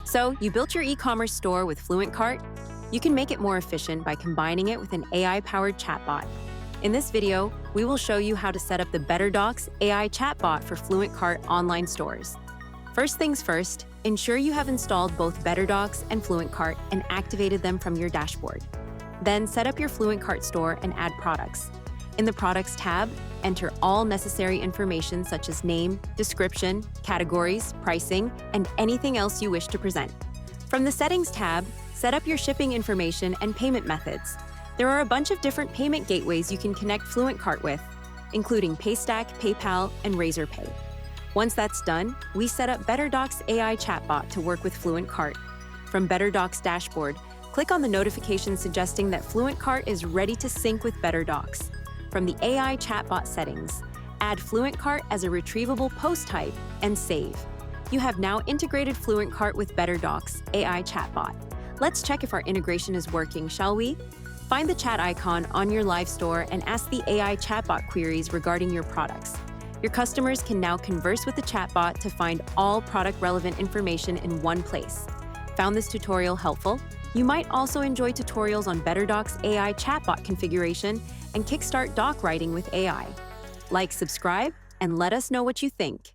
So, you built your e-commerce store with FluentCart? You can make it more efficient by combining it with an AI-powered chatbot. In this video, we will show you how to set up the BetterDocs AI chatbot for FluentCart online stores. First things first, ensure you have installed both BetterDocs and FluentCart and activated them from your dashboard. Then set up your FluentCart store and add products. In the Products tab, enter all necessary information such as name, description, categories, pricing, and anything else you wish to present. From the Settings tab, set up your shipping information and payment methods. There are a bunch of different payment gateways you can connect FluentCart with, including Paystack, PayPal, and Razorpay. Once that's done, we set up BetterDocs AI chatbot to work with FluentCart. From BetterDocs dashboard, click on the notification suggesting that FluentCart is ready to sync with BetterDocs. From the AI chatbot settings, add FluentCart as a retrievable post type and save. You have now integrated FluentCart with BetterDocs AI chatbot. Let's check if our integration is working, shall we? Find the chat icon on your live store and ask the AI chatbot queries regarding your products. Your customers can now converse with the chatbot to find all product-relevant information in one place. Found this tutorial helpful? You might also enjoy tutorials on BetterDocs AI chatbot configuration and kickstart doc writing with AI. Like, subscribe, and let us know what you think.